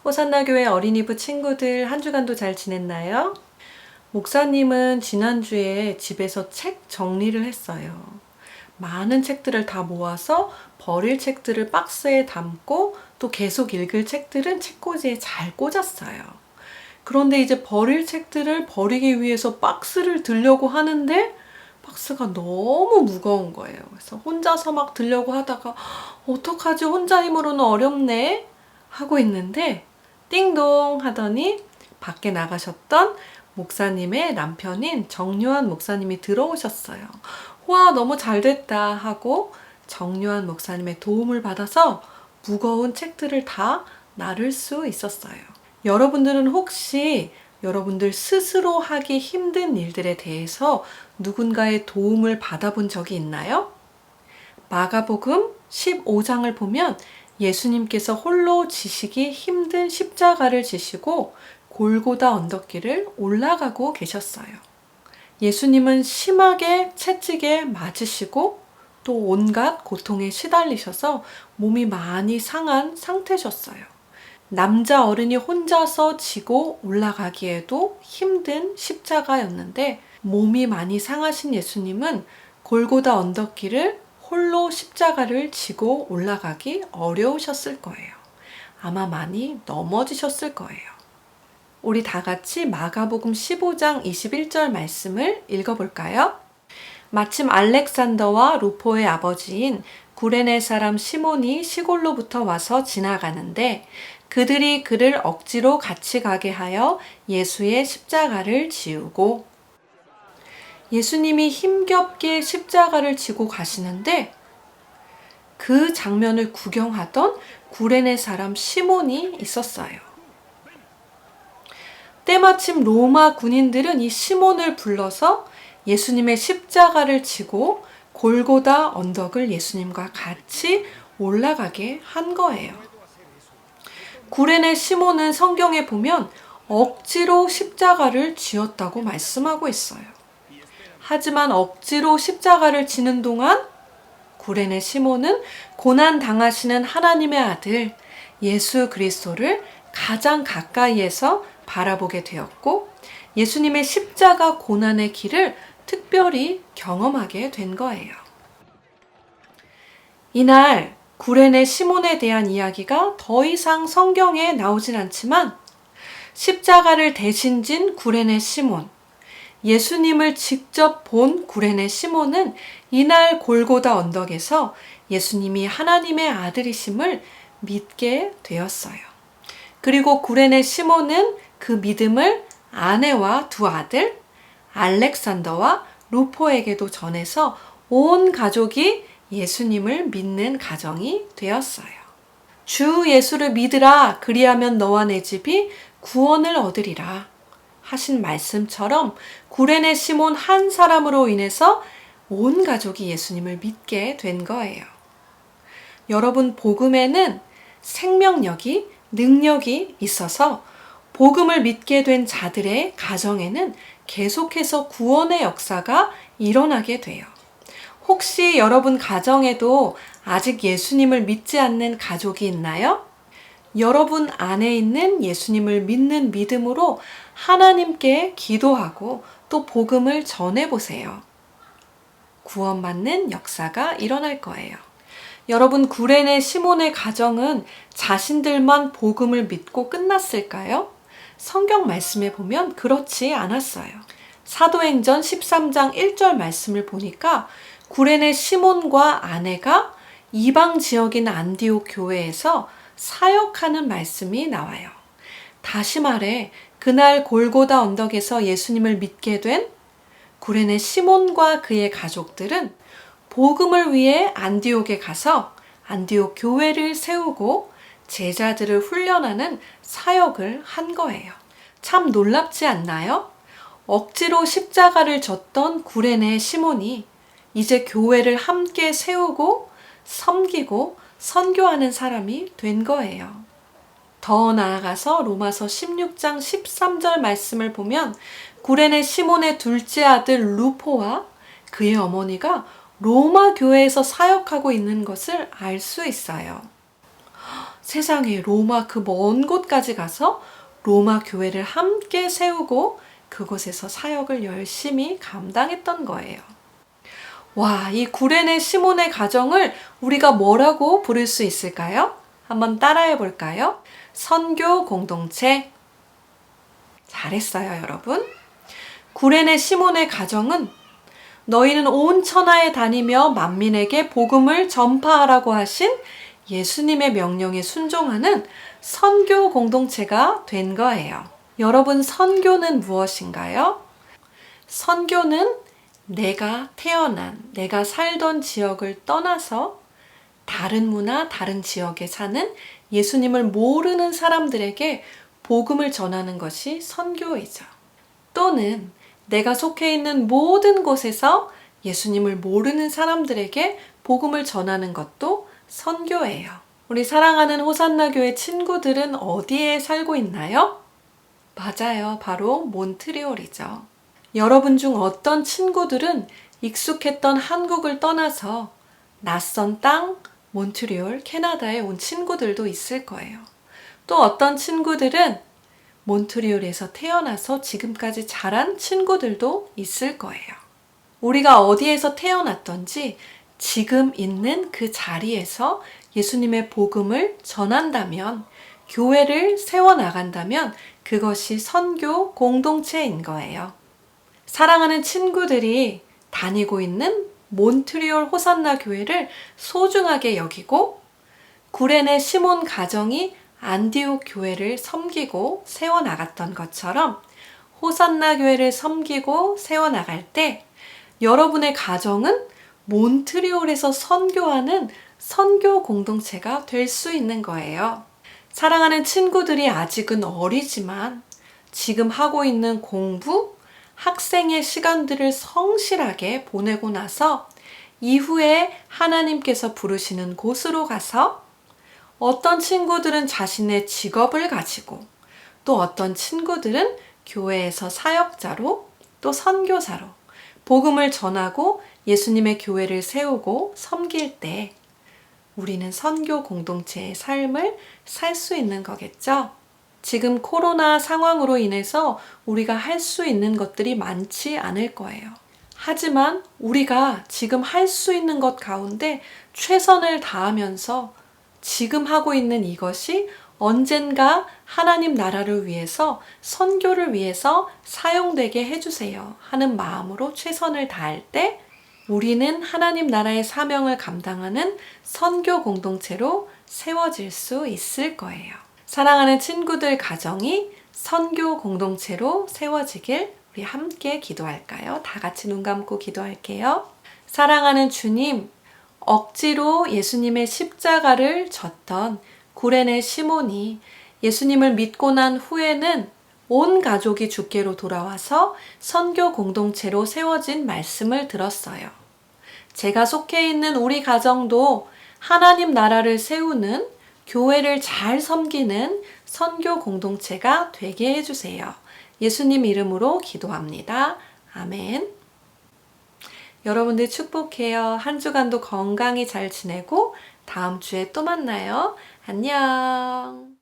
호산나 교회 어린이부 친구들 한 주간도 잘 지냈나요? 목사님은 지난주에 집에서 책 정리를 했어요. 많은 책들을 다 모아서 버릴 책들을 박스에 담고 또 계속 읽을 책들은 책꽂이에 잘 꽂았어요. 그런데 이제 버릴 책들을 버리기 위해서 박스를 들려고 하는데 박스가 너무 무거운 거예요. 그래서 혼자서 막 들려고 하다가 어떡하지? 혼자 힘으로는 어렵네? 하고 있는데 띵동 하더니 밖에 나가셨던 목사님의 남편인 정요한 목사님이 들어오셨어요. 와, 너무 잘 됐다 하고 정요한 목사님의 도움을 받아서 무거운 책들을 다 나를 수 있었어요. 여러분들은 혹시 여러분들 스스로 하기 힘든 일들에 대해서 누군가의 도움을 받아본 적이 있나요? 마가복음 15장을 보면 예수님께서 홀로 지시기 힘든 십자가를 지시고 골고다 언덕길을 올라가고 계셨어요. 예수님은 심하게 채찍에 맞으시고 또 온갖 고통에 시달리셔서 몸이 많이 상한 상태셨어요. 남자 어른이 혼자서 지고 올라가기에도 힘든 십자가였는데 몸이 많이 상하신 예수님은 골고다 언덕길을 홀로 십자가를 지고 올라가기 어려우셨을 거예요. 아마 많이 넘어지셨을 거예요. 우리 다 같이 마가복음 15장 21절 말씀을 읽어볼까요? 마침 알렉산더와 루포의 아버지인 구레네 사람 시몬이 시골로부터 와서 지나가는데 그들이 그를 억지로 같이 가게 하여 예수의 십자가를 지우고 예수님이 힘겹게 십자가를 지고 가시는데 그 장면을 구경하던 구레네 사람 시몬이 있었어요. 때마침 로마 군인들은 이 시몬을 불러서 예수님의 십자가를 지고 골고다 언덕을 예수님과 같이 올라가게 한 거예요. 구레네 시몬은 성경에 보면 억지로 십자가를 지었다고 말씀하고 있어요. 하지만 억지로 십자가를 지는 동안 구레네 시몬은 고난 당하시는 하나님의 아들 예수 그리스도를 가장 가까이에서 바라보게 되었고 예수님의 십자가 고난의 길을 특별히 경험하게 된 거예요. 이날 구레네 시몬에 대한 이야기가 더 이상 성경에 나오진 않지만 십자가를 대신 진 구레네 시몬, 예수님을 직접 본 구레네 시몬은 이날 골고다 언덕에서 예수님이 하나님의 아들이심을 믿게 되었어요. 그리고 구레네 시몬은 그 믿음을 아내와 두 아들 알렉산더와 루포에게도 전해서 온 가족이 예수님을 믿는 가정이 되었어요. 주 예수를 믿으라 그리하면 너와 내 집이 구원을 얻으리라 하신 말씀처럼 구레네 시몬 한 사람으로 인해서 온 가족이 예수님을 믿게 된 거예요. 여러분, 복음에는 생명력이, 능력이 있어서 복음을 믿게 된 자들의 가정에는 계속해서 구원의 역사가 일어나게 돼요. 혹시 여러분 가정에도 아직 예수님을 믿지 않는 가족이 있나요? 여러분 안에 있는 예수님을 믿는 믿음으로 하나님께 기도하고 또 복음을 전해보세요. 구원받는 역사가 일어날 거예요. 여러분, 구레네 시몬의 가정은 자신들만 복음을 믿고 끝났을까요? 성경 말씀에 보면 그렇지 않았어요. 사도행전 13장 1절 말씀을 보니까 구레네 시몬과 아내가 이방 지역인 안디옥 교회에서 사역하는 말씀이 나와요. 다시 말해 그날 골고다 언덕에서 예수님을 믿게 된 구레네 시몬과 그의 가족들은 복음을 위해 안디옥에 가서 안디옥 교회를 세우고 제자들을 훈련하는 사역을 한 거예요. 참 놀랍지 않나요? 억지로 십자가를 졌던 구레네 시몬이 이제 교회를 함께 세우고 섬기고 선교하는 사람이 된 거예요. 더 나아가서 로마서 16장 13절 말씀을 보면 구레네 시몬의 둘째 아들 루포와 그의 어머니가 로마 교회에서 사역하고 있는 것을 알 수 있어요. 세상에 로마 그 먼 곳까지 가서 로마 교회를 함께 세우고 그곳에서 사역을 열심히 감당했던 거예요. 와, 이 구레네 시몬의 가정을 우리가 뭐라고 부를 수 있을까요? 한번 따라해 볼까요? 선교 공동체. 잘했어요, 여러분. 구레네 시몬의 가정은 너희는 온 천하에 다니며 만민에게 복음을 전파하라고 하신 예수님의 명령에 순종하는 선교 공동체가 된 거예요. 여러분, 선교는 무엇인가요? 선교는 내가 태어난, 내가 살던 지역을 떠나서 다른 문화, 다른 지역에 사는 예수님을 모르는 사람들에게 복음을 전하는 것이 선교이죠. 또는 내가 속해 있는 모든 곳에서 예수님을 모르는 사람들에게 복음을 전하는 것도 선교예요. 우리 사랑하는 호산나 교회 친구들은 어디에 살고 있나요? 맞아요. 바로 몬트리올이죠. 여러분 중 어떤 친구들은 익숙했던 한국을 떠나서 낯선 땅, 몬트리올, 캐나다에 온 친구들도 있을 거예요. 또 어떤 친구들은 몬트리올에서 태어나서 지금까지 자란 친구들도 있을 거예요. 우리가 어디에서 태어났던지 지금 있는 그 자리에서 예수님의 복음을 전한다면, 교회를 세워나간다면 그것이 선교 공동체인 거예요. 사랑하는 친구들이 다니고 있는 몬트리올 호산나 교회를 소중하게 여기고 구레네 시몬 가정이 안디옥 교회를 섬기고 세워나갔던 것처럼 호산나 교회를 섬기고 세워나갈 때 여러분의 가정은 몬트리올에서 선교하는 선교 공동체가 될 수 있는 거예요. 사랑하는 친구들이 아직은 어리지만 지금 하고 있는 공부, 학생의 시간들을 성실하게 보내고 나서 이후에 하나님께서 부르시는 곳으로 가서 어떤 친구들은 자신의 직업을 가지고 또 어떤 친구들은 교회에서 사역자로 또 선교사로 복음을 전하고 예수님의 교회를 세우고 섬길 때 우리는 선교 공동체의 삶을 살 수 있는 거겠죠? 지금 코로나 상황으로 인해서 우리가 할 수 있는 것들이 많지 않을 거예요. 하지만 우리가 지금 할 수 있는 것 가운데 최선을 다하면서 지금 하고 있는 이것이 언젠가 하나님 나라를 위해서 선교를 위해서 사용되게 해주세요 하는 마음으로 최선을 다할 때 우리는 하나님 나라의 사명을 감당하는 선교 공동체로 세워질 수 있을 거예요. 사랑하는 친구들 가정이 선교 공동체로 세워지길 우리 함께 기도할까요? 다 같이 눈 감고 기도할게요. 사랑하는 주님, 억지로 예수님의 십자가를 졌던 구레네 시몬이 예수님을 믿고 난 후에는 온 가족이 주께로 돌아와서 선교 공동체로 세워진 말씀을 들었어요. 제가 속해 있는 우리 가정도 하나님 나라를 세우는 교회를 잘 섬기는 선교 공동체가 되게 해주세요. 예수님 이름으로 기도합니다. 아멘. 여러분들 축복해요. 한 주간도 건강히 잘 지내고 다음 주에 또 만나요. 안녕.